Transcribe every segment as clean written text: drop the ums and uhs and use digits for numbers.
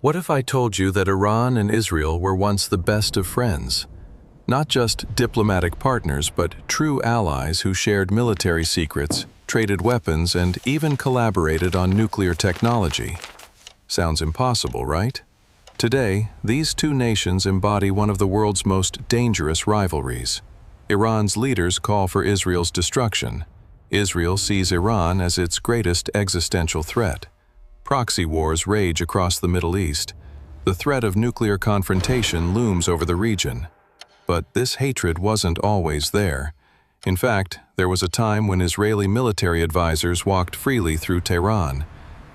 What if I told you that Iran and Israel were once the best of friends? Not just diplomatic partners, but true allies who shared military secrets, traded weapons, and even collaborated on nuclear technology. Sounds impossible, right? Today, these two nations embody one of the world's most dangerous rivalries. Iran's leaders call for Israel's destruction. Israel sees Iran as its greatest existential threat. Proxy wars rage across the Middle East. The threat of nuclear confrontation looms over the region. But this hatred wasn't always there. In fact, there was a time when Israeli military advisors walked freely through Tehran,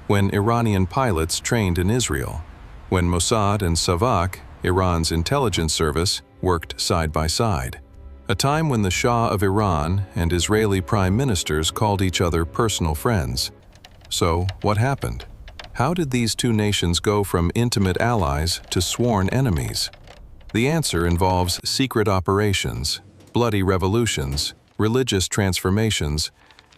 when Iranian pilots trained in Israel, when Mossad and Savak, Iran's intelligence service, worked side by side. A time when the Shah of Iran and Israeli prime ministers called each other personal friends. So, what happened? How did these two nations go from intimate allies to sworn enemies? The answer involves secret operations, bloody revolutions, religious transformations,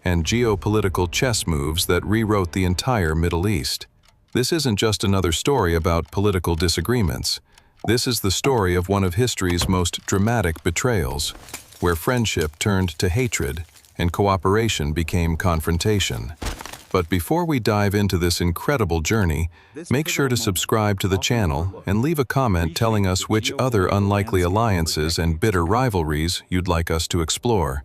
and geopolitical chess moves that rewrote the entire Middle East. This isn't just another story about political disagreements. This is the story of one of history's most dramatic betrayals, where friendship turned to hatred and cooperation became confrontation. But before we dive into this incredible journey, make sure to subscribe to the channel and leave a comment telling us which other unlikely alliances and bitter rivalries you'd like us to explore.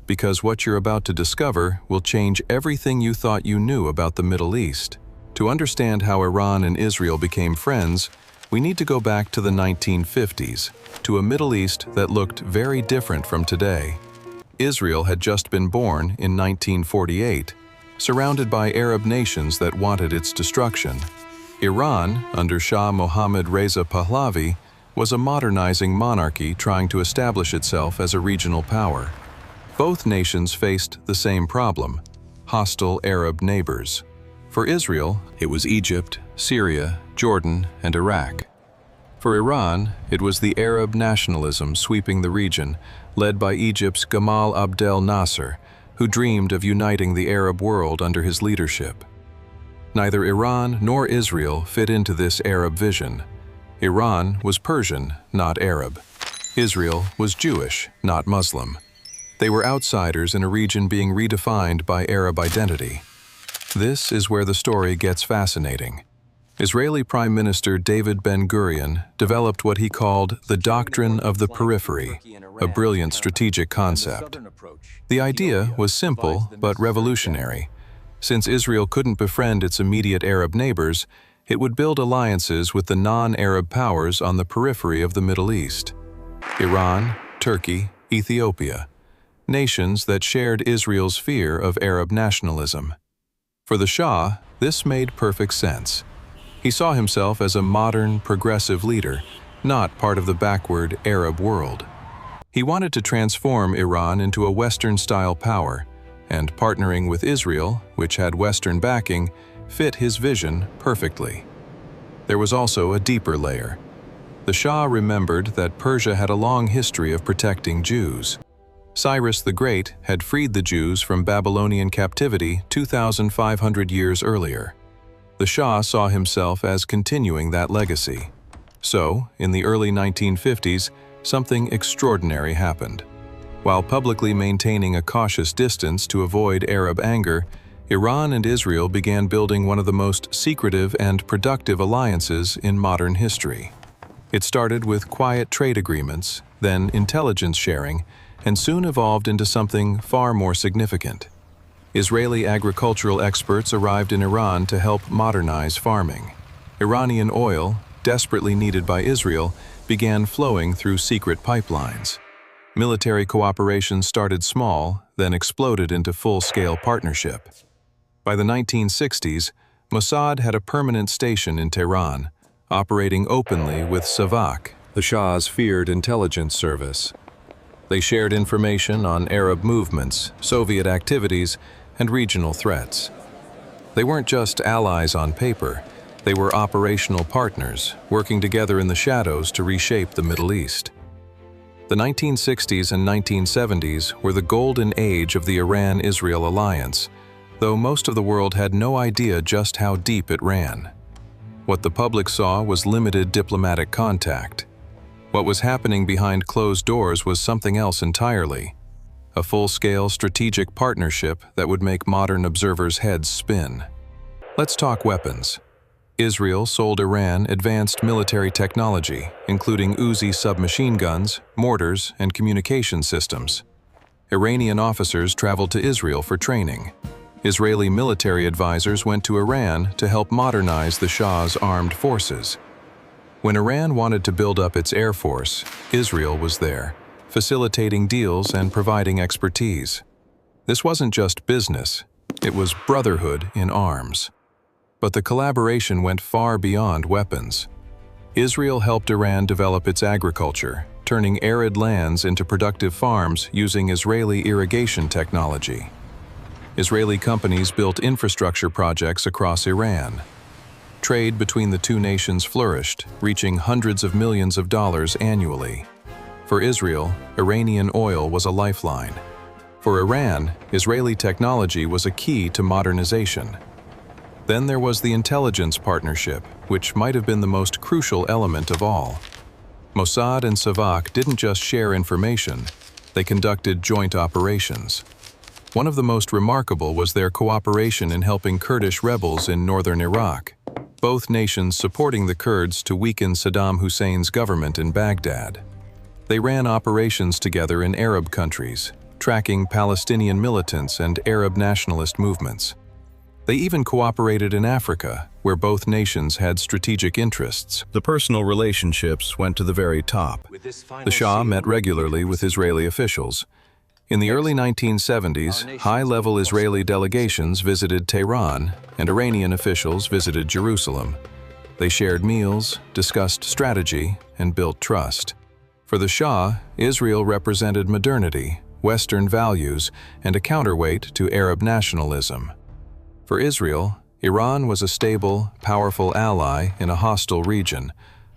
Because what you're about to discover will change everything you thought you knew about the Middle East. To understand how Iran and Israel became friends, we need to go back to the 1950s, to a Middle East that looked very different from today. Israel had just been born in 1948, surrounded by Arab nations that wanted its destruction. Iran, under Shah Mohammad Reza Pahlavi, was a modernizing monarchy trying to establish itself as a regional power. Both nations faced the same problem: hostile Arab neighbors. For Israel, it was Egypt, Syria, Jordan, and Iraq. For Iran, it was the Arab nationalism sweeping the region, led by Egypt's Gamal Abdel Nasser, who dreamed of uniting the Arab world under his leadership. Neither Iran nor Israel fit into this Arab vision. Iran was Persian, not Arab. Israel was Jewish, not Muslim. They were outsiders in a region being redefined by Arab identity. This is where the story gets fascinating. Israeli Prime Minister David Ben-Gurion developed what he called the doctrine of the periphery, a brilliant strategic concept. The idea was simple but revolutionary. Since Israel couldn't befriend its immediate Arab neighbors, it would build alliances with the non-Arab powers on the periphery of the Middle East. Iran, Turkey, Ethiopia, nations that shared Israel's fear of Arab nationalism. For the Shah, this made perfect sense. He saw himself as a modern, progressive leader, not part of the backward Arab world. He wanted to transform Iran into a Western-style power, and partnering with Israel, which had Western backing, fit his vision perfectly. There was also a deeper layer. The Shah remembered that Persia had a long history of protecting Jews. Cyrus the Great had freed the Jews from Babylonian captivity 2,500 years earlier. The Shah saw himself as continuing that legacy. So, in the early 1950s, something extraordinary happened. While publicly maintaining a cautious distance to avoid Arab anger, Iran and Israel began building one of the most secretive and productive alliances in modern history. It started with quiet trade agreements, then intelligence sharing, and soon evolved into something far more significant. Israeli agricultural experts arrived in Iran to help modernize farming. Iranian oil, desperately needed by Israel, began flowing through secret pipelines. Military cooperation started small, then exploded into full-scale partnership. By the 1960s, Mossad had a permanent station in Tehran, operating openly with Savak, the Shah's feared intelligence service. They shared information on Arab movements, Soviet activities, and regional threats. They weren't just allies on paper, they were operational partners, working together in the shadows to reshape the Middle East. The 1960s and 1970s were the golden age of the Iran-Israel alliance, though most of the world had no idea just how deep it ran. What the public saw was limited diplomatic contact. What was happening behind closed doors was something else entirely. A full-scale strategic partnership that would make modern observers' heads spin. Let's talk weapons. Israel sold Iran advanced military technology, including Uzi submachine guns, mortars, and communication systems. Iranian officers traveled to Israel for training. Israeli military advisors went to Iran to help modernize the Shah's armed forces. When Iran wanted to build up its air force, Israel was there, facilitating deals and providing expertise. This wasn't just business, it was brotherhood in arms. But the collaboration went far beyond weapons. Israel helped Iran develop its agriculture, turning arid lands into productive farms using Israeli irrigation technology. Israeli companies built infrastructure projects across Iran. Trade between the two nations flourished, reaching hundreds of millions of dollars annually. For Israel, Iranian oil was a lifeline. For Iran, Israeli technology was a key to modernization. Then there was the intelligence partnership, which might have been the most crucial element of all. Mossad and Savak didn't just share information, they conducted joint operations. One of the most remarkable was their cooperation in helping Kurdish rebels in northern Iraq, both nations supporting the Kurds to weaken Saddam Hussein's government in Baghdad. They ran operations together in Arab countries, tracking Palestinian militants and Arab nationalist movements. They even cooperated in Africa, where both nations had strategic interests. The personal relationships went to the very top. The Shah met regularly with Israeli officials. In the early 1970s, high-level Israeli delegations visited Tehran, and Iranian officials visited Jerusalem. They shared meals, discussed strategy, and built trust. For the Shah, Israel represented modernity, Western values, and a counterweight to Arab nationalism. For Israel, Iran was a stable, powerful ally in a hostile region,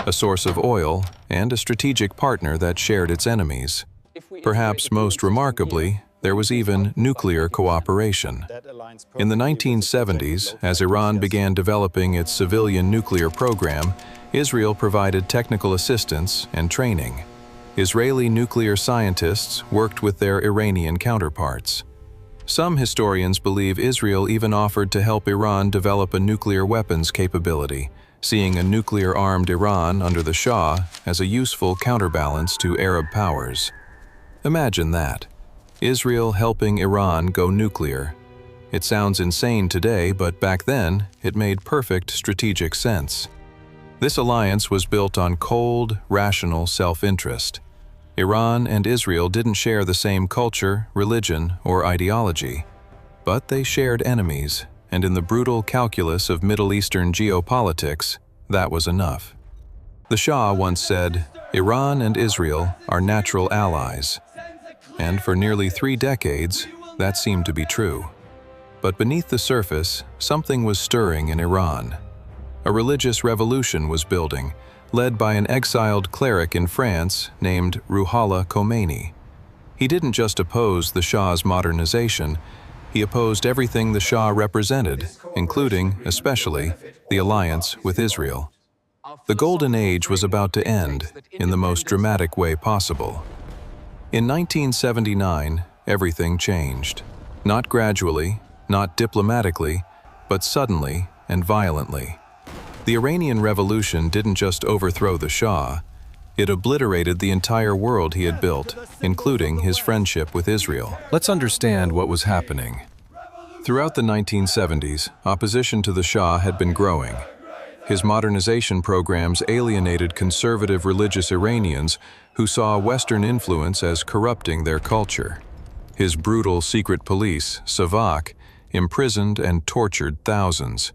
a source of oil, and a strategic partner that shared its enemies. Perhaps most remarkably, there was even nuclear cooperation. In the 1970s, as Iran began developing its civilian nuclear program, Israel provided technical assistance and training. Israeli nuclear scientists worked with their Iranian counterparts. Some historians believe Israel even offered to help Iran develop a nuclear weapons capability, seeing a nuclear-armed Iran under the Shah as a useful counterbalance to Arab powers. Imagine that. Israel helping Iran go nuclear. It sounds insane today, but back then, it made perfect strategic sense. This alliance was built on cold, rational self-interest. Iran and Israel didn't share the same culture, religion, or ideology, but they shared enemies, and in the brutal calculus of Middle Eastern geopolitics, that was enough. The Shah once said, "Iran and Israel are natural allies." And for nearly 3 decades, that seemed to be true. But beneath the surface, something was stirring in Iran. A religious revolution was building, led by an exiled cleric in France named Ruhollah Khomeini. He didn't just oppose the Shah's modernization, he opposed everything the Shah represented, including, especially, the alliance with Israel. The Golden Age was about to end in the most dramatic way possible. In 1979, everything changed. Not gradually, not diplomatically, but suddenly and violently. The Iranian Revolution didn't just overthrow the Shah, it obliterated the entire world he had built, including his friendship with Israel. Let's understand what was happening. Throughout the 1970s, opposition to the Shah had been growing. His modernization programs alienated conservative religious Iranians who saw Western influence as corrupting their culture. His brutal secret police, Savak, imprisoned and tortured thousands.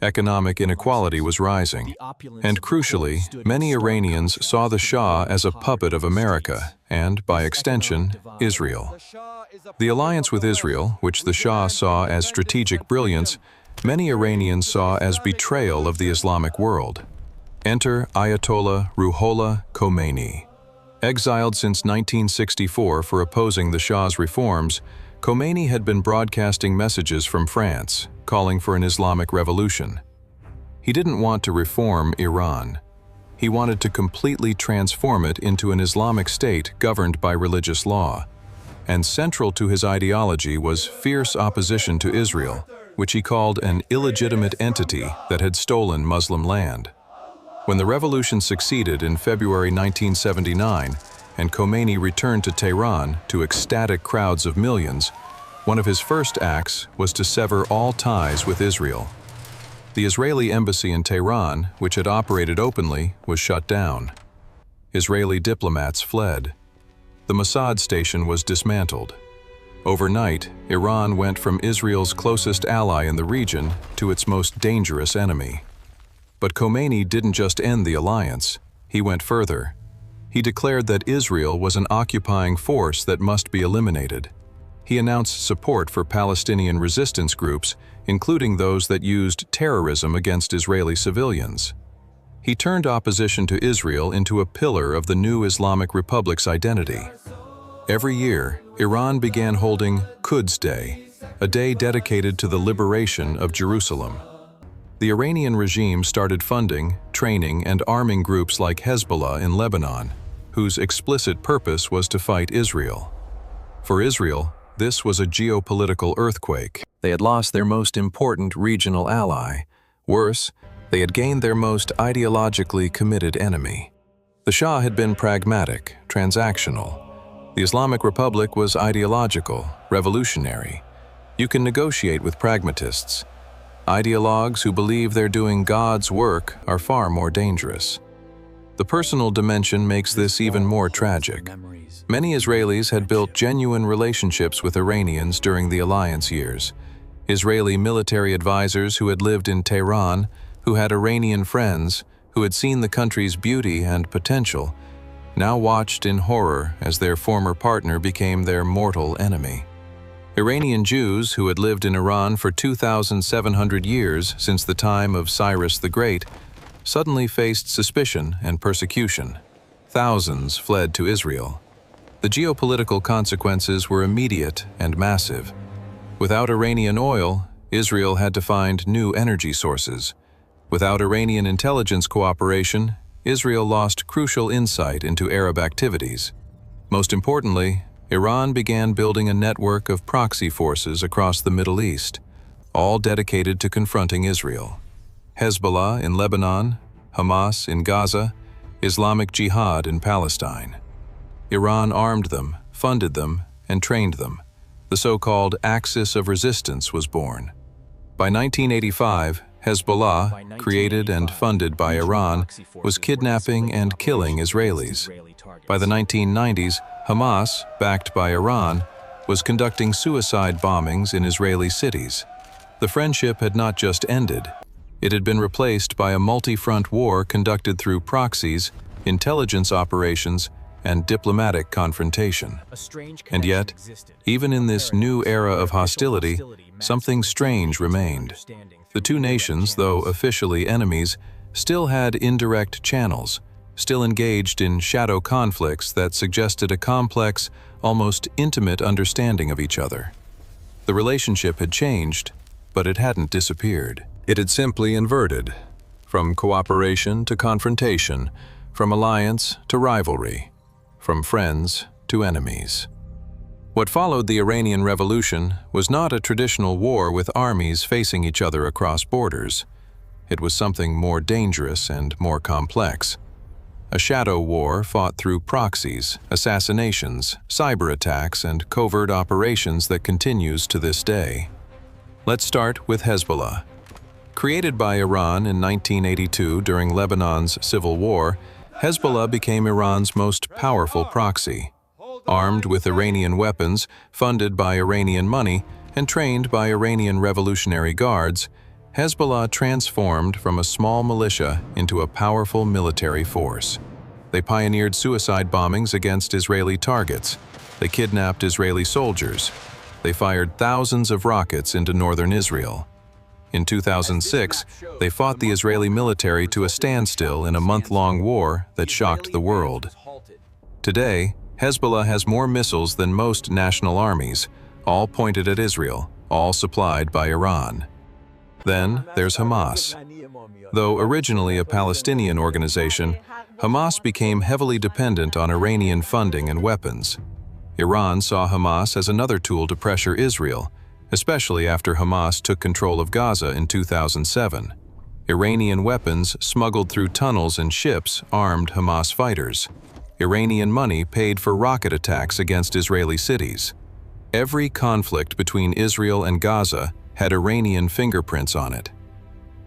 Economic inequality was rising, and crucially, many Iranians saw the Shah as a puppet of America and, by extension, Israel. The alliance with Israel, which the Shah saw as strategic brilliance, many Iranians saw as betrayal of the Islamic world. Enter Ayatollah Ruhollah Khomeini. Exiled since 1964 for opposing the Shah's reforms, Khomeini had been broadcasting messages from France, calling for an Islamic revolution. He didn't want to reform Iran. He wanted to completely transform it into an Islamic state governed by religious law. And central to his ideology was fierce opposition to Israel, which he called an illegitimate entity that had stolen Muslim land. When the revolution succeeded in February 1979 and Khomeini returned to Tehran to ecstatic crowds of millions, one of his first acts was to sever all ties with Israel. The Israeli embassy in Tehran, which had operated openly, was shut down. Israeli diplomats fled. The Mossad station was dismantled. Overnight, Iran went from Israel's closest ally in the region to its most dangerous enemy. But Khomeini didn't just end the alliance, he went further. He declared that Israel was an occupying force that must be eliminated. He announced support for Palestinian resistance groups, including those that used terrorism against Israeli civilians. He turned opposition to Israel into a pillar of the new Islamic Republic's identity. Every year, Iran began holding Quds Day, a day dedicated to the liberation of Jerusalem. The Iranian regime started funding, training, and arming groups like Hezbollah in Lebanon, whose explicit purpose was to fight Israel. For Israel, this was a geopolitical earthquake. They had lost their most important regional ally. Worse, they had gained their most ideologically committed enemy. The Shah had been pragmatic, transactional. The Islamic Republic was ideological, revolutionary. You can negotiate with pragmatists. Ideologues who believe they're doing God's work are far more dangerous. The personal dimension makes this even more tragic. Many Israelis had built genuine relationships with Iranians during the alliance years. Israeli military advisors who had lived in Tehran, who had Iranian friends, who had seen the country's beauty and potential, now watched in horror as their former partner became their mortal enemy. Iranian Jews who had lived in Iran for 2,700 years since the time of Cyrus the Great suddenly faced suspicion and persecution. Thousands fled to Israel. The geopolitical consequences were immediate and massive. Without Iranian oil, Israel had to find new energy sources. Without Iranian intelligence cooperation, Israel lost crucial insight into Arab activities. Most importantly, Iran began building a network of proxy forces across the Middle East, all dedicated to confronting Israel. Hezbollah in Lebanon, Hamas in Gaza, Islamic Jihad in Palestine. Iran armed them, funded them, and trained them. The so-called Axis of Resistance was born. By 1985, Hezbollah, created and funded by Iran, was kidnapping and killing Israelis. By the 1990s, Hamas, backed by Iran, was conducting suicide bombings in Israeli cities. The friendship had not just ended. It had been replaced by a multi-front war conducted through proxies, intelligence operations, and diplomatic confrontation. And yet, even in this new era of hostility, something strange remained. The two nations, though officially enemies, still had indirect channels, still engaged in shadow conflicts that suggested a complex, almost intimate understanding of each other. The relationship had changed, but it hadn't disappeared. It had simply inverted, from cooperation to confrontation, from alliance to rivalry, from friends to enemies. What followed the Iranian Revolution was not a traditional war with armies facing each other across borders. It was something more dangerous and more complex. A shadow war fought through proxies, assassinations, cyber attacks, and covert operations that continues to this day. Let's start with Hezbollah. Created by Iran in 1982 during Lebanon's civil war, Hezbollah became Iran's most powerful proxy. Armed with Iranian weapons, funded by Iranian money, and trained by Iranian Revolutionary Guards, Hezbollah transformed from a small militia into a powerful military force. They pioneered suicide bombings against Israeli targets. They kidnapped Israeli soldiers. They fired thousands of rockets into northern Israel. In 2006, they fought the Israeli military to a standstill in a month-long war that shocked the world. Today, Hezbollah has more missiles than most national armies, all pointed at Israel, all supplied by Iran. Then there's Hamas. Though originally a Palestinian organization, Hamas became heavily dependent on Iranian funding and weapons. Iran saw Hamas as another tool to pressure Israel, especially after Hamas took control of Gaza in 2007. Iranian weapons smuggled through tunnels and ships armed Hamas fighters. Iranian money paid for rocket attacks against Israeli cities. Every conflict between Israel and Gaza had Iranian fingerprints on it.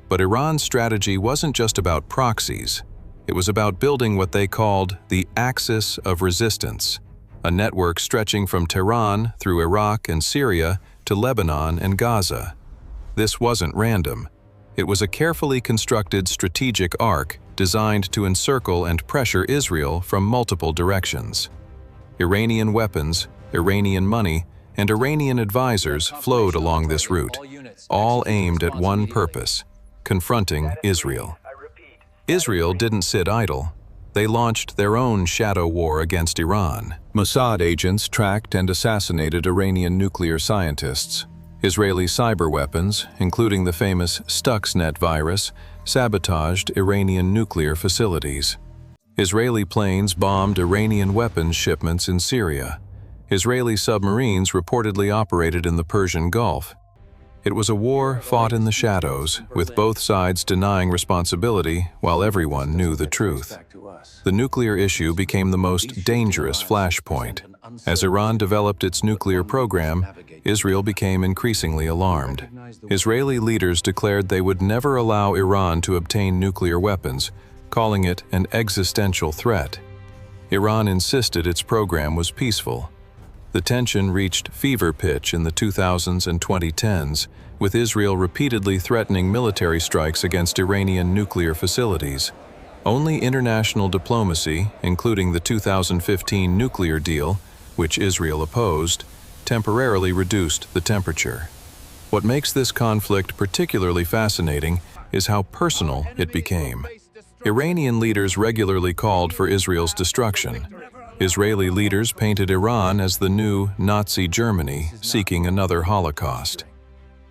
But Iran's strategy wasn't just about proxies. It was about building what they called the Axis of Resistance, a network stretching from Tehran through Iraq and Syria to Lebanon and Gaza. This wasn't random. It was a carefully constructed strategic arc designed to encircle and pressure Israel from multiple directions. Iranian weapons, Iranian money, and Iranian advisors flowed along this route, all aimed at one purpose: confronting Israel. Israel didn't sit idle. They launched their own shadow war against Iran. Mossad agents tracked and assassinated Iranian nuclear scientists. Israeli cyber weapons, including the famous Stuxnet virus, sabotaged Iranian nuclear facilities. Israeli planes bombed Iranian weapons shipments in Syria. Israeli submarines reportedly operated in the Persian Gulf. It was a war fought in the shadows, with both sides denying responsibility while everyone knew the truth. The nuclear issue became the most dangerous flashpoint. As Iran developed its nuclear program, Israel became increasingly alarmed. Israeli leaders declared they would never allow Iran to obtain nuclear weapons, calling it an existential threat. Iran insisted its program was peaceful. The tension reached fever pitch in the 2000s and 2010s, with Israel repeatedly threatening military strikes against Iranian nuclear facilities. Only international diplomacy, including the 2015 nuclear deal, which Israel opposed, temporarily reduced the temperature. What makes this conflict particularly fascinating is how personal it became. Iranian leaders regularly called for Israel's destruction. Israeli leaders painted Iran as the new Nazi Germany seeking another Holocaust.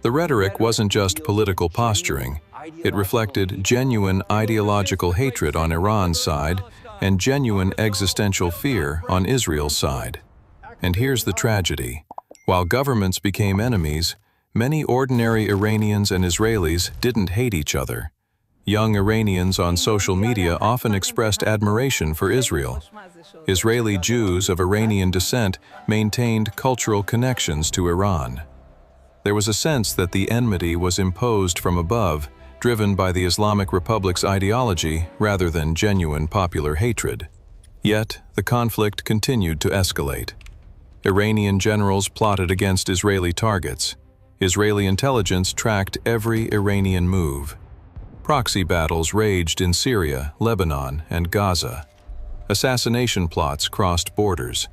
The rhetoric wasn't just political posturing. It reflected genuine ideological hatred on Iran's side and genuine existential fear on Israel's side. And here's the tragedy. While governments became enemies, many ordinary Iranians and Israelis didn't hate each other. Young Iranians on social media often expressed admiration for Israel. Israeli Jews of Iranian descent maintained cultural connections to Iran. There was a sense that the enmity was imposed from above, driven by the Islamic Republic's ideology rather than genuine popular hatred. Yet, the conflict continued to escalate. Iranian generals plotted against Israeli targets. Israeli intelligence tracked every Iranian move. Proxy battles raged in Syria, Lebanon, and Gaza. Assassination plots crossed borders.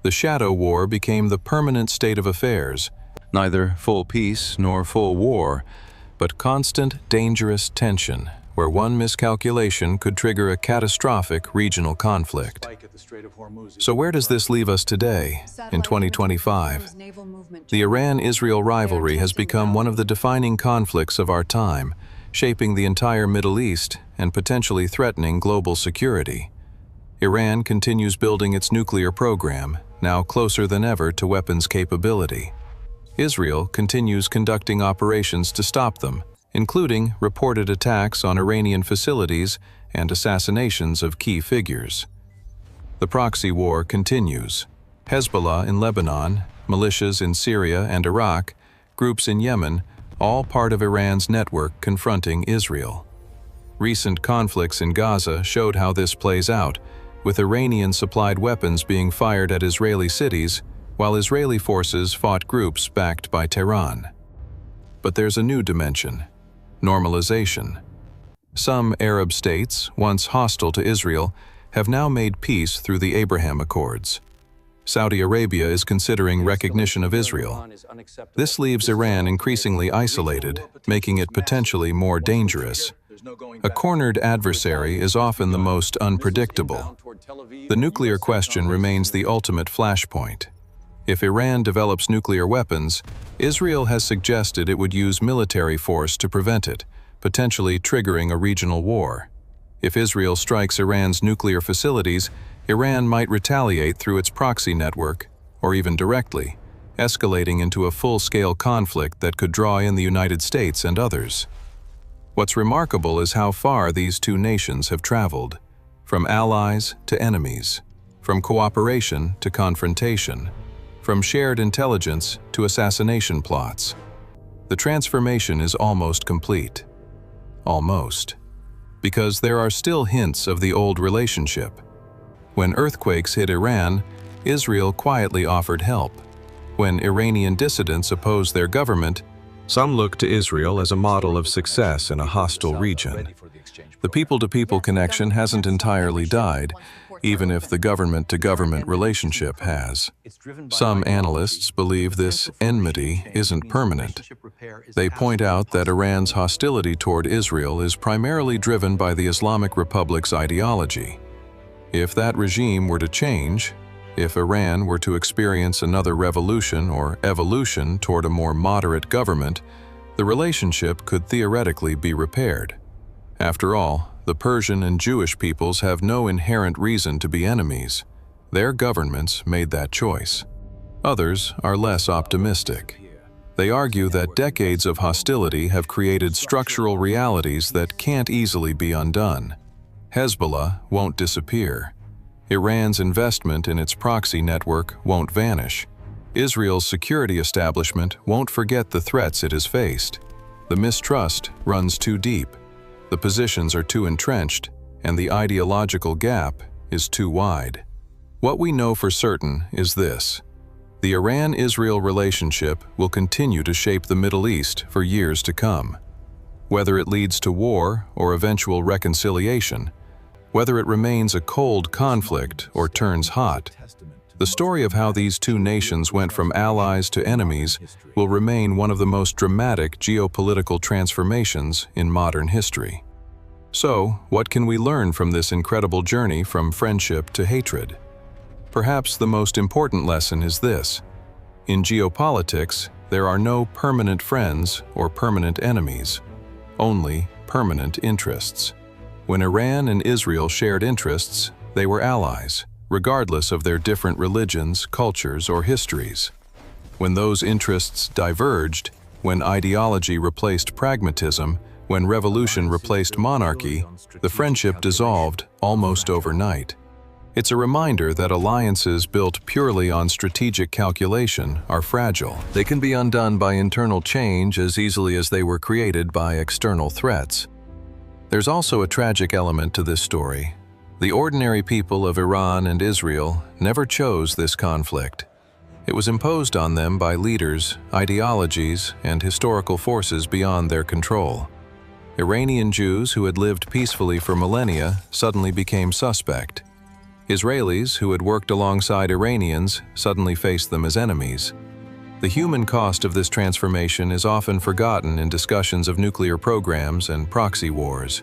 The shadow war became the permanent state of affairs, neither full peace nor full war, but constant, dangerous tension, where one miscalculation could trigger a catastrophic regional conflict. So where does this leave us today, in 2025? The Iran-Israel rivalry has become one of the defining conflicts of our time, shaping the entire Middle East and potentially threatening global security. Iran continues building its nuclear program, now closer than ever to weapons capability. Israel continues conducting operations to stop them, including reported attacks on Iranian facilities and assassinations of key figures. The proxy war continues. Hezbollah in Lebanon, militias in Syria and Iraq, groups in Yemen, all part of Iran's network confronting Israel. Recent conflicts in Gaza showed how this plays out, with Iranian-supplied weapons being fired at Israeli cities, while Israeli forces fought groups backed by Tehran. But there's a new dimension: normalization. Some Arab states, once hostile to Israel, have now made peace through the Abraham Accords. Saudi Arabia is considering recognition of Israel. This leaves Iran increasingly isolated, making it potentially more dangerous. A cornered adversary is often the most unpredictable. The nuclear question remains the ultimate flashpoint. If Iran develops nuclear weapons, Israel has suggested it would use military force to prevent it, potentially triggering a regional war. If Israel strikes Iran's nuclear facilities, Iran might retaliate through its proxy network, or even directly, escalating into a full-scale conflict that could draw in the United States and others. What's remarkable is how far these two nations have traveled, from allies to enemies, from cooperation to confrontation, from shared intelligence to assassination plots. The transformation is almost complete. Almost. Because there are still hints of the old relationship. When earthquakes hit Iran, Israel quietly offered help. When Iranian dissidents opposed their government, some looked to Israel as a model of success in a hostile region. The people-to-people connection hasn't entirely died, even if the government-to-government relationship has. Some analysts believe this enmity isn't permanent. They point out that Iran's hostility toward Israel is primarily driven by the Islamic Republic's ideology. If that regime were to change, if Iran were to experience another revolution or evolution toward a more moderate government, the relationship could theoretically be repaired. After all, the Persian and Jewish peoples have no inherent reason to be enemies. Their governments made that choice. Others are less optimistic. They argue that decades of hostility have created structural realities that can't easily be undone. Hezbollah won't disappear. Iran's investment in its proxy network won't vanish. Israel's security establishment won't forget the threats it has faced. The mistrust runs too deep. The positions are too entrenched, and the ideological gap is too wide. What we know for certain is this: the Iran-Israel relationship will continue to shape the Middle East for years to come. Whether it leads to war or eventual reconciliation, whether it remains a cold conflict or turns hot, the story of how these two nations went from allies to enemies will remain one of the most dramatic geopolitical transformations in modern history. So, what can we learn from this incredible journey from friendship to hatred? Perhaps the most important lesson is this: in geopolitics, there are no permanent friends or permanent enemies, only permanent interests. When Iran and Israel shared interests, they were allies, regardless of their different religions, cultures, or histories. When those interests diverged, when ideology replaced pragmatism, when revolution replaced monarchy, the friendship dissolved almost overnight. It's a reminder that alliances built purely on strategic calculation are fragile. They can be undone by internal change as easily as they were created by external threats. There's also a tragic element to this story. The ordinary people of Iran and Israel never chose this conflict. It was imposed on them by leaders, ideologies, and historical forces beyond their control. Iranian Jews who had lived peacefully for millennia suddenly became suspect. Israelis who had worked alongside Iranians suddenly faced them as enemies. The human cost of this transformation is often forgotten in discussions of nuclear programs and proxy wars.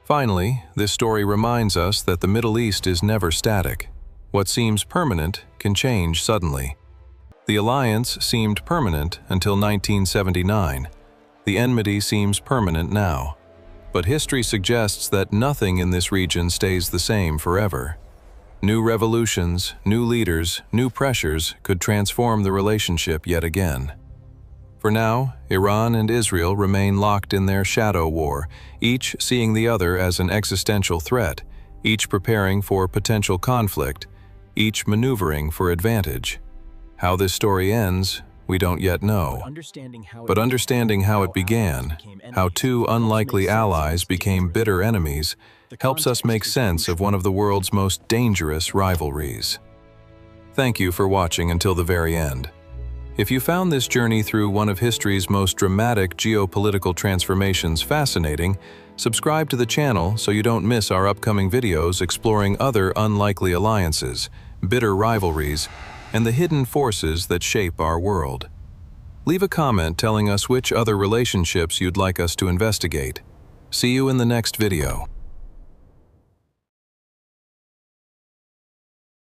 Finally, this story reminds us that the Middle East is never static. What seems permanent can change suddenly. The alliance seemed permanent until 1979. The enmity seems permanent now. But history suggests that nothing in this region stays the same forever. New revolutions, new leaders, new pressures could transform the relationship yet again. For now, Iran and Israel remain locked in their shadow war, each seeing the other as an existential threat, each preparing for potential conflict, each maneuvering for advantage. How this story ends, we don't yet know. But understanding how it began, how two unlikely allies became bitter enemies, helps us make sense of one of the world's most dangerous rivalries. Thank you for watching until the very end. If you found this journey through one of history's most dramatic geopolitical transformations fascinating, subscribe to the channel so you don't miss our upcoming videos exploring other unlikely alliances, bitter rivalries, and the hidden forces that shape our world. Leave a comment telling us which other relationships you'd like us to investigate. See you in the next video.